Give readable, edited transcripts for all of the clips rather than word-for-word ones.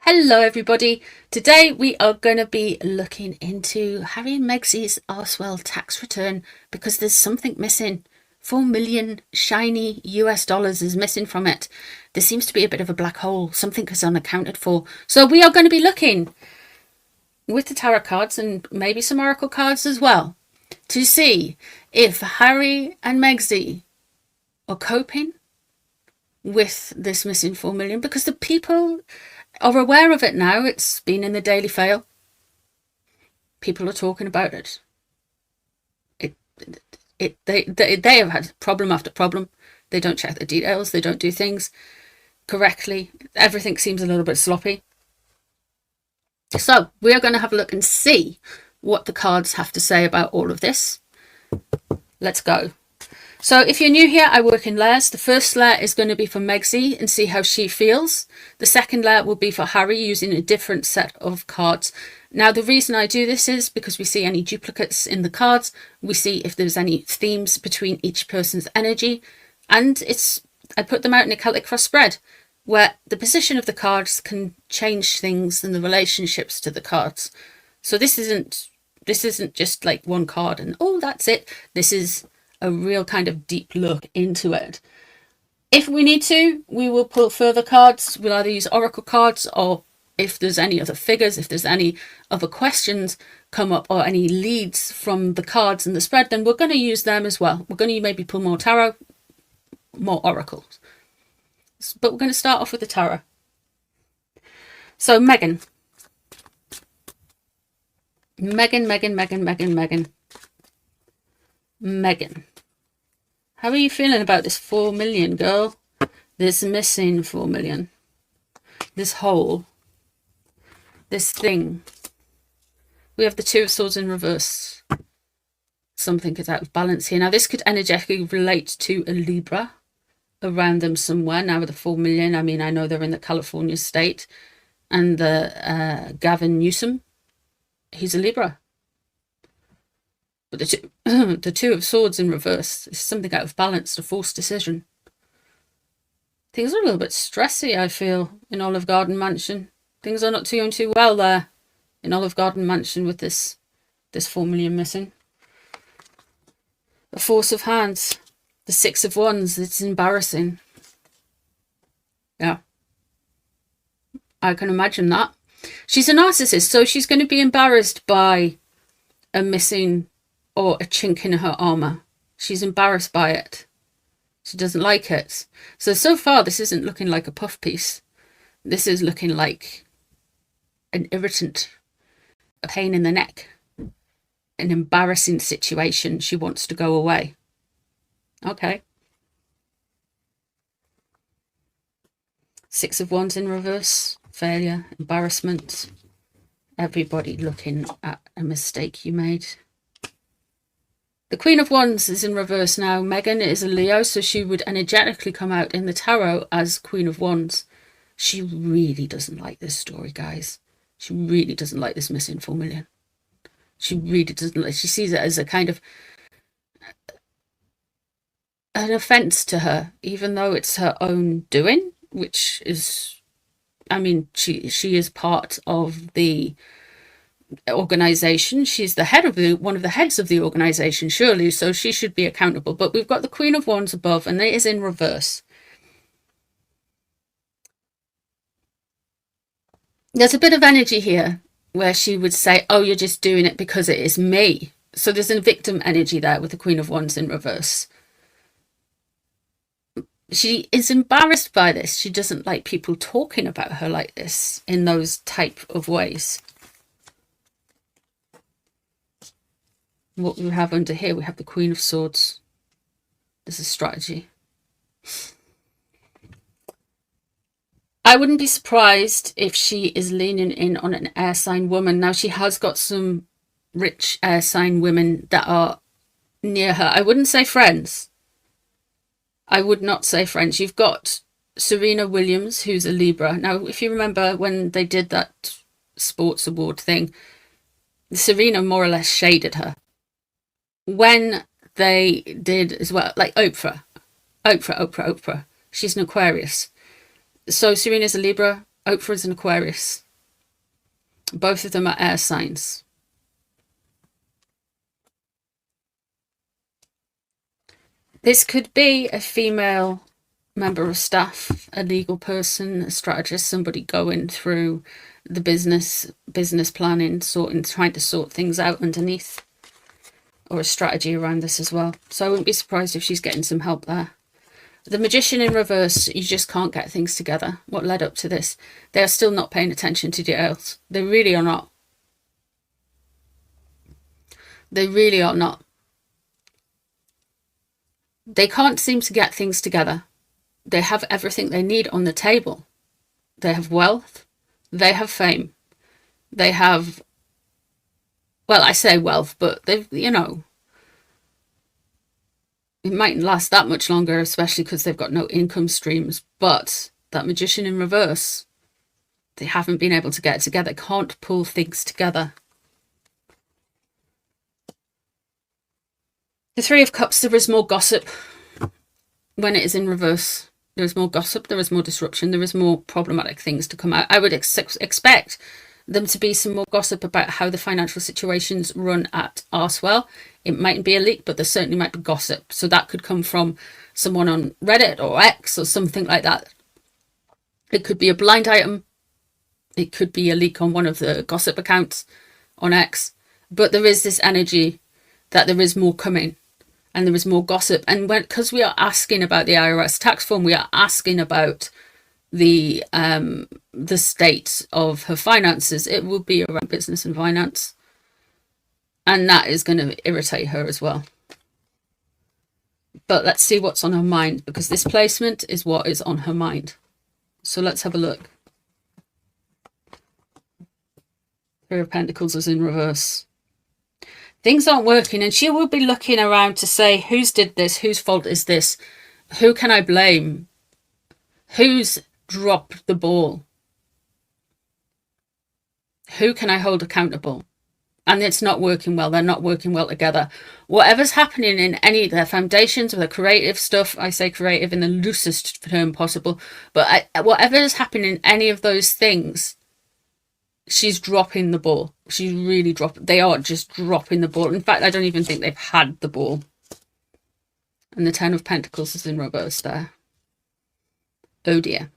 Hello everybody, today we are going to be looking into Harry and Megsy's Arswell tax return because there's something missing. 4 million shiny US dollars is missing from it. There seems to be a bit of a black hole, something is unaccounted for. So we are going to be looking with the tarot cards and maybe some oracle cards as well to see if Harry and Megsy are coping with this missing 4 million because the people are aware of it now. It's been in the Daily Fail. People are talking about it. They have had problem after problem. They don't check the details. They don't do things correctly. Everything seems a little bit sloppy. So we are going to have a look and see what the cards have to say about all of this. Let's go. So if you're new here, I work in layers. The first layer is going to be for Megsy and see how she feels. The second layer will be for Harry using a different set of cards. Now, the reason I do this is because we see any duplicates in the cards. We see if there's any themes between each person's energy. And I put them out in a Celtic cross spread where the position of the cards can change things and the relationships to the cards. So this isn't just like one card and, oh, that's it. This is a real kind of deep look into it. If we need to, we will pull further cards. We'll either use oracle cards, or if there's any other figures, if there's any other questions come up or any leads from the cards and the spread, then we're going to use them as well. We're going to maybe pull more tarot, more oracles. But we're going to start off with the tarot. So Megan. Megan. How are you feeling about this 4 million, girl? This missing 4 million. This hole. This thing. We have the Two of Swords in reverse. Something is out of balance here. Now, this could energetically relate to a Libra around them somewhere. Now, with the 4 million, I mean, I know they're in the California state. And the Gavin Newsom, he's a Libra. But the Two of Swords in reverse is something out of balance, a forced decision. Things are a little bit stressy, I feel, in Olive Garden Mansion. Things are not doing too well there in Olive Garden Mansion with this 4 million missing. The Force of Hands, the Six of Wands, it's embarrassing. Yeah. I can imagine that. She's a narcissist, so she's going to be embarrassed by a missing or a chink in her armor. She's embarrassed by it. She doesn't like it. So far, this isn't looking like a puff piece. This is looking like an irritant, a pain in the neck, an embarrassing situation. She wants to go away. Okay. Six of Wands in reverse. Failure, embarrassment. Everybody looking at a mistake you made. The Queen of Wands is in reverse now. Megan is a Leo, so she would energetically come out in the tarot as Queen of Wands. She really doesn't like this story, guys. She really doesn't like this missing 4 million. She really doesn't like. She sees it as a kind of an offence to her, even though it's her own doing, which is, I mean, she is part of the organization. She's the head of one of the heads of the organization, surely, so she should be accountable. But we've got the Queen of Wands above, and it is in reverse. There's a bit of energy here where she would say, oh, you're just doing it because it is me. So there's a victim energy there with the Queen of Wands in reverse. She is embarrassed by this. She doesn't like people talking about her like this in those type of ways. What we have under here, we have the Queen of Swords. This is strategy. I wouldn't be surprised if she is leaning in on an air sign woman. Now, she has got some rich air sign women that are near her. I wouldn't say friends. I would not say friends. You've got Serena Williams, who's a Libra. Now, if you remember when they did that sports award thing, Serena more or less shaded her. When they did as well, like Oprah. She's an Aquarius. So Serena's a Libra. Oprah is an Aquarius. Both of them are air signs. This could be a female member of staff, a legal person, a strategist, somebody going through the business planning, trying to sort things out underneath, or a strategy around this as well. So I wouldn't be surprised if she's getting some help there. The Magician in reverse, you just can't get things together. What led up to this? They are still not paying attention to details. They really are not. They really are not. They can't seem to get things together. They have everything they need on the table. They have wealth. They have fame. They have, well, I say wealth, but they've, you know, it mightn't last that much longer, especially because they've got no income streams. But that Magician in reverse, they haven't been able to get it together, can't pull things together. The Three of Cups, there is more gossip when it is in reverse. There is more gossip, there is more disruption, there is more problematic things to come out. I would expect them to be some more gossip about how the financial situations run at Arswell. It mightn't be a leak, but there certainly might be gossip. So that could come from someone on Reddit or X or something like that. It could be a blind item. It could be a leak on one of the gossip accounts on X. But there is this energy that there is more coming. And there is more gossip. And because we are asking about the IRS tax form, we are asking about the state of her finances. It will be around business and finance. And that is going to irritate her as well. But let's see what's on her mind, because this placement is what is on her mind. So let's have a look. Three of Pentacles is in reverse. Things aren't working, and she will be looking around to say, who's did this? Whose fault is this? Who can I blame? Who's dropped the ball? Who can I hold accountable? And it's not working well. They're not working well together. Whatever's happening in any of their foundations or the creative stuff, I say creative in the loosest term possible, but whatever is happening in any of those things, she's dropping the ball. She's really dropping. They are just dropping the ball. In fact, I don't even think they've had the ball. And the Ten of Pentacles is in reverse there. Oh dear.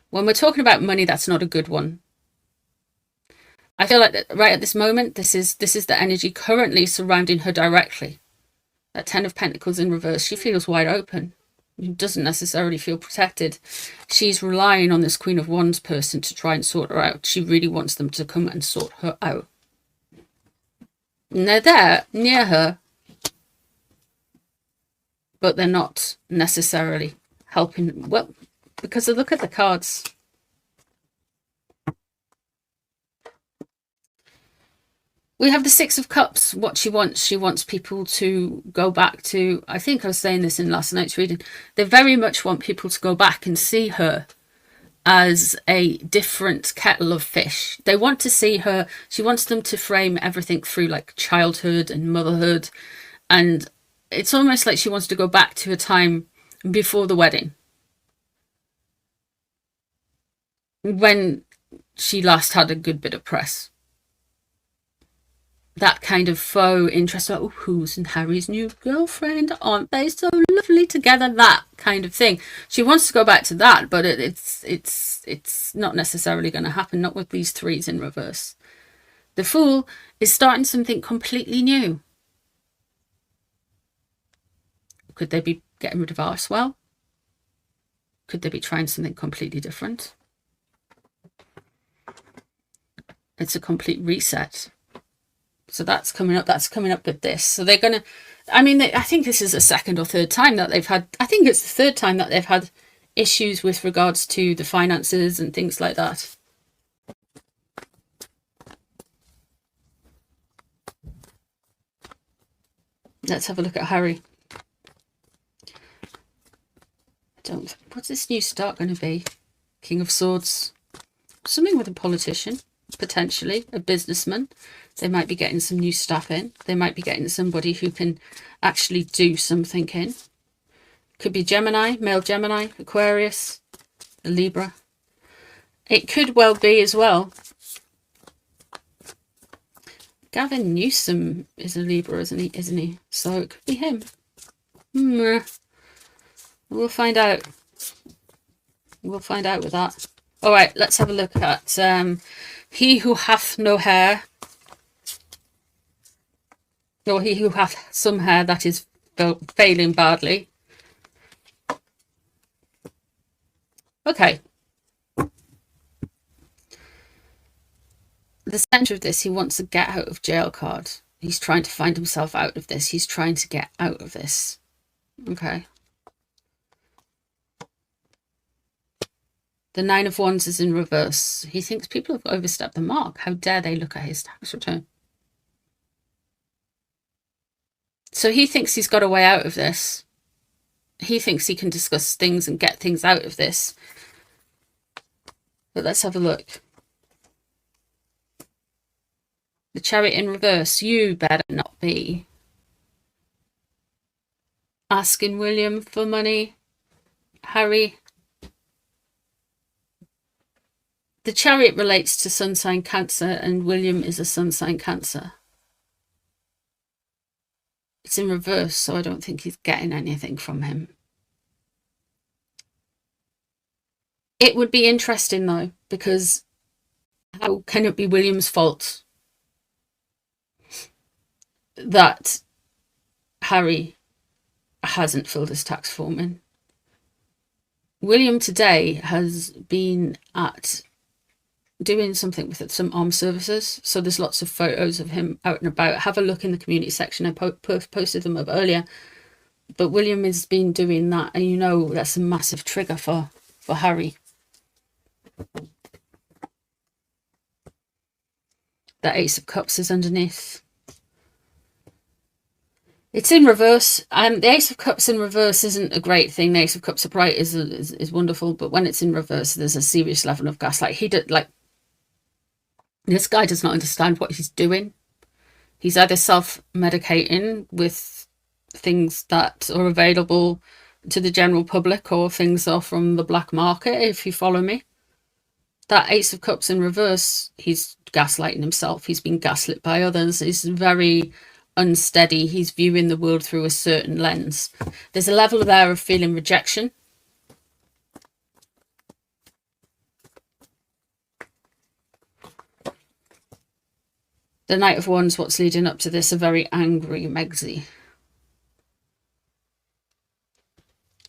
When we're talking about money, that's not a good one. I feel like that right at this moment, this is the energy currently surrounding her directly. That Ten of Pentacles in reverse, she feels wide open. She doesn't necessarily feel protected. She's relying on this Queen of Wands person to try and sort her out. She really wants them to come and sort her out. And they're there, near her, but they're not necessarily helping. Well, because look at the cards. We have the Six of Cups. What she wants people to go back to. I think I was saying this in last night's reading. They very much want people to go back and see her as a different kettle of fish. They want to see her. She wants them to frame everything through like childhood and motherhood. And it's almost like she wants to go back to a time before the wedding, when she last had a good bit of press. That kind of faux interest, like, oh, who's in Harry's new girlfriend? Aren't they so lovely together? That kind of thing. She wants to go back to that, but it's not necessarily going to happen. Not with these threes in reverse. The Fool is starting something completely new. Could they be getting rid of Arswell? Could they be trying something completely different? It's a complete reset. So that's coming up. That's coming up with this. So they're going to, I mean, I think this is the second or third time that they've had, I think it's the third time that they've had issues with regards to the finances and things like that. Let's have a look at Harry. What's this new start going to be? King of Swords. Something with a politician, potentially, a businessman. They might be getting some new staff in. They might be getting somebody who can actually do something in. Could be Gemini, male Gemini, Aquarius, a Libra. It could well be as well. Gavin Newsom is a Libra, isn't he? So it could be him. We'll find out. We'll find out with that. All right, let's have a look at he who hath no hair, or he who hath some hair that is failing badly. Okay. The centre of this, he wants a get out of jail card. He's trying to find himself out of this. He's trying to get out of this. Okay. The 9 of Wands is in reverse. He thinks people have overstepped the mark. How dare they look at his tax return? So he thinks he's got a way out of this. He thinks he can discuss things and get things out of this. But let's have a look. The Chariot in reverse. You better not be asking William for money, Harry. The Chariot relates to sun sign Cancer, and William is a sun sign Cancer. It's in reverse, so I don't think he's getting anything from him. It would be interesting, though, because how can it be William's fault that Harry hasn't filled his tax form in? William today has been at doing something with some armed services, so there's lots of photos of him out and about. Have a look in the community section. I posted them up earlier, but William has been doing that, and you know that's a massive trigger for Harry. The Ace of Cups is underneath. It's in reverse. The Ace of Cups in reverse isn't a great thing. The Ace of Cups upright is wonderful, but when it's in reverse, there's a serious level of gaslight. This guy does not understand what he's doing. He's either self-medicating with things that are available to the general public, or things are from the black market, if you follow me. That Ace of Cups in reverse, he's gaslighting himself. He's been gaslit by others. He's very unsteady. He's viewing the world through a certain lens. There's a level there of feeling rejection. The Knight of Wands, what's leading up to this, a very angry Megsy.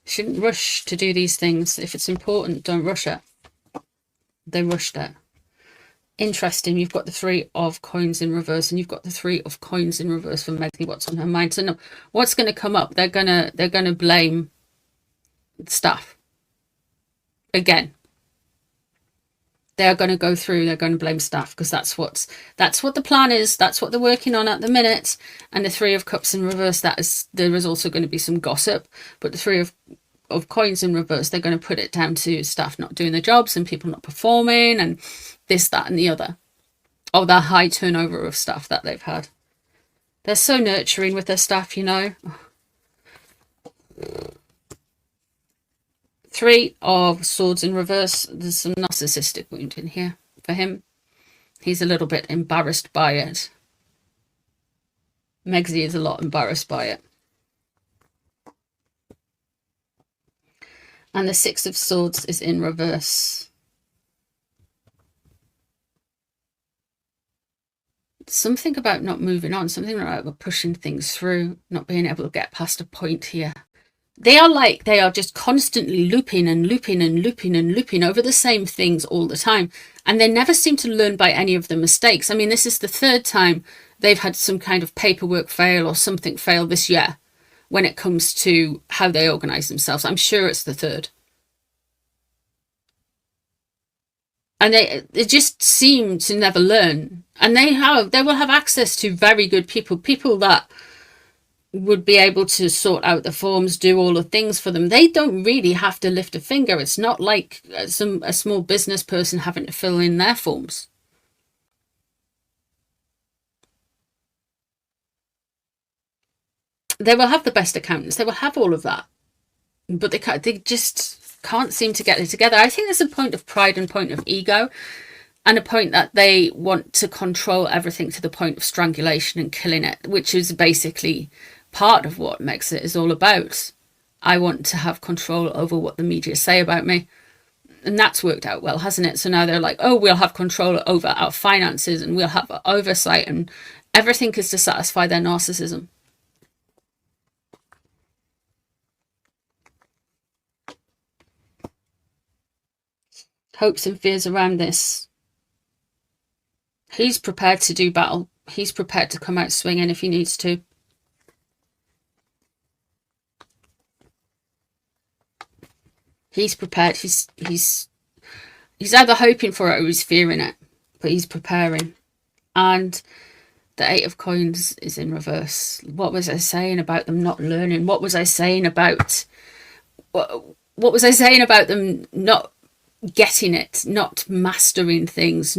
Shouldn't rush to do these things. If it's important, don't rush it. They rushed it. Interesting, you've got the 3 of Coins in reverse, and you've got the 3 of Coins in reverse for Megsy. What's on her mind? So no, what's going to come up? They're gonna blame staff again. They're going to go through. They're going to blame staff, because that's what the plan is. That's what they're working on at the minute. And the 3 of Cups in reverse. There is also going to be some gossip, but the 3 of Coins in reverse, they're going to put it down to staff not doing their jobs and people not performing and this, that, and the other. Oh, the high turnover of staff that they've had. They're so nurturing with their staff, you know. 3 of Swords in reverse. There's some narcissistic wound in here for him. He's a little bit embarrassed by it. Megsy is a lot embarrassed by it. And the 6 of Swords is in reverse. Something about not moving on. Something about pushing things through. Not being able to get past a point here. They are just constantly looping and looping and looping and looping over the same things all the time. And they never seem to learn by any of the mistakes. I mean, this is the 3rd time they've had some kind of paperwork fail or something fail this year when it comes to how they organize themselves. I'm sure it's the 3rd. And they just seem to never learn. And they will have access to very good people that would be able to sort out the forms, do all the things for them. They don't really have to lift a finger. It's not like a small business person having to fill in their forms. They will have the best accountants. They will have all of that. But they just can't seem to get it together. I think there's a point of pride and point of ego, and a point that they want to control everything to the point of strangulation and killing it, which is basically part of what Megxit is all about. I want to have control over what the media say about me. And that's worked out well, hasn't it? So now they're like, oh, we'll have control over our finances and we'll have oversight, and everything is to satisfy their narcissism. Hopes and fears around this. He's prepared to do battle. He's prepared to come out swinging if he needs to. He's prepared. He's either hoping for it or he's fearing it, but he's preparing. And the Eight of Coins is in reverse. What was I saying about them not learning? What was I saying about what was I saying about them not getting it, not mastering things,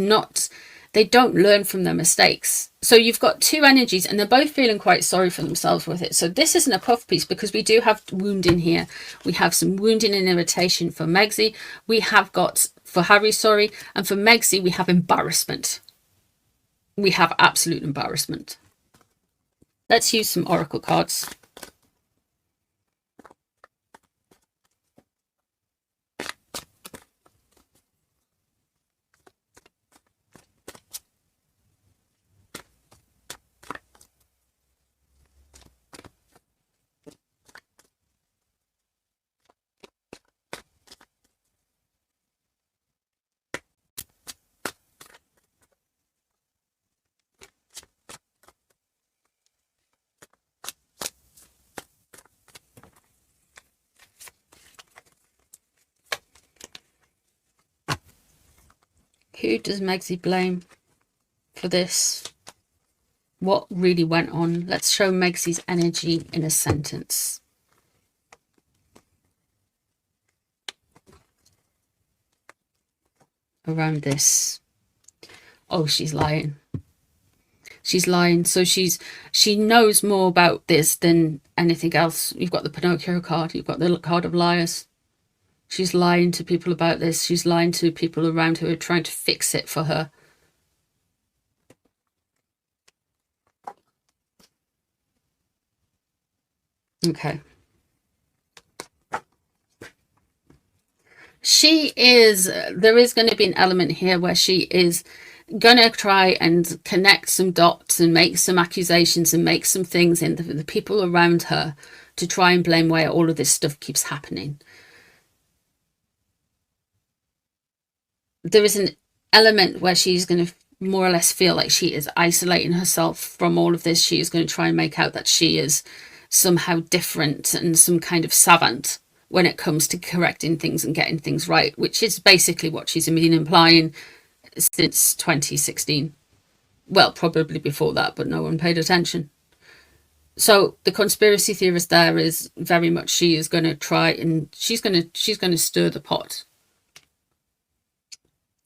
they don't learn from their mistakes. So you've got two energies and they're both feeling quite sorry for themselves with it. So this isn't a puff piece because we do have wounding here. We have some wounding and irritation for Megxit. We have got for Harry, sorry, and for Megxit we have embarrassment. We have absolute embarrassment. Let's use some oracle cards. Who does Megxit blame for this? What really went on? Let's show Megxit's energy in a sentence. Around this. Oh, she's lying. She's lying. So she knows more about this than anything else. You've got the Pinocchio card. You've got the card of liars. She's lying to people about this. She's lying to people around who are trying to fix it for her. Okay. There is going to be an element here where she is going to try and connect some dots and make some accusations and make some things in the people around her to try and blame why all of this stuff keeps happening. There is an element where she's going to more or less feel like she is isolating herself from all of this. She is going to try and make out that she is somehow different and some kind of savant when it comes to correcting things and getting things right, which is basically what she's been implying since 2016. Well, probably before that, but no one paid attention. So the conspiracy theorist there is very much she is going to try and she's going to stir the pot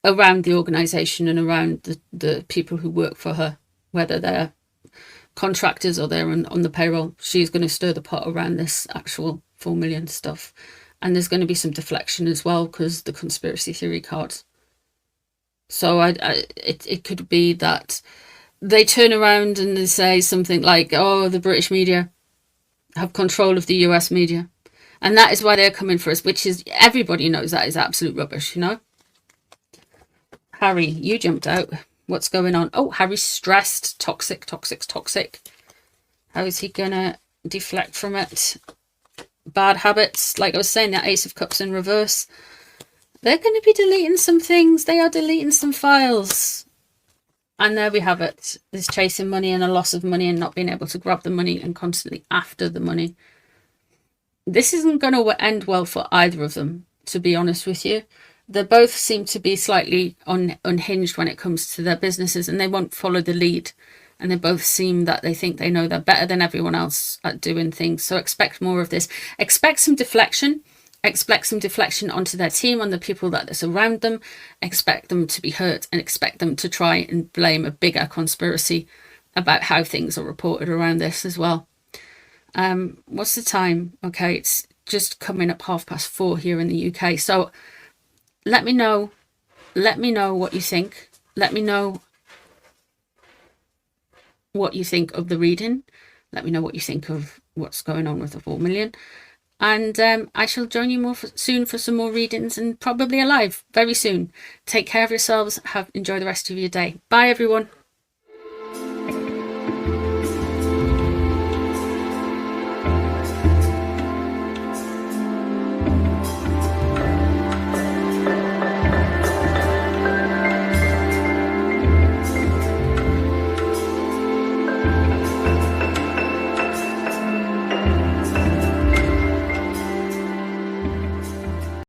around the organization and around the people who work for her, whether they're contractors or they're on the payroll. She's going to stir the pot around this actual 4 million stuff. And there's going to be some deflection as well because the conspiracy theory cards. So it could be that they turn around and they say something like, oh, the British media have control of the US media. And that is why they're coming for us, which is, everybody knows that is absolute rubbish, you know? Harry, you jumped out. What's going on? Oh, Harry's stressed. Toxic. How is he going to deflect from it? Bad habits. Like I was saying, that Ace of Cups in reverse. They're going to be deleting some things. They are deleting some files. And there we have it. This chasing money and a loss of money and not being able to grab the money and constantly after the money. This isn't going to end well for either of them, to be honest with you. They both seem to be slightly unhinged when it comes to their businesses and they won't follow the lead. And they both seem that they think they know they're better than everyone else at doing things. So expect more of this. Expect some deflection. Expect some deflection onto their team, on the people that surround them. Expect them to be hurt and expect them to try and blame a bigger conspiracy about how things are reported around this as well. What's the time? Okay, it's just coming up 4:30 here in the UK. So let me know what you think. Let me know what you think of the reading. Let me know what you think of what's going on with the 4 million. And I shall join you soon for some more readings, and probably a live very soon. Take care of yourselves. Enjoy the rest of your day. Bye, everyone.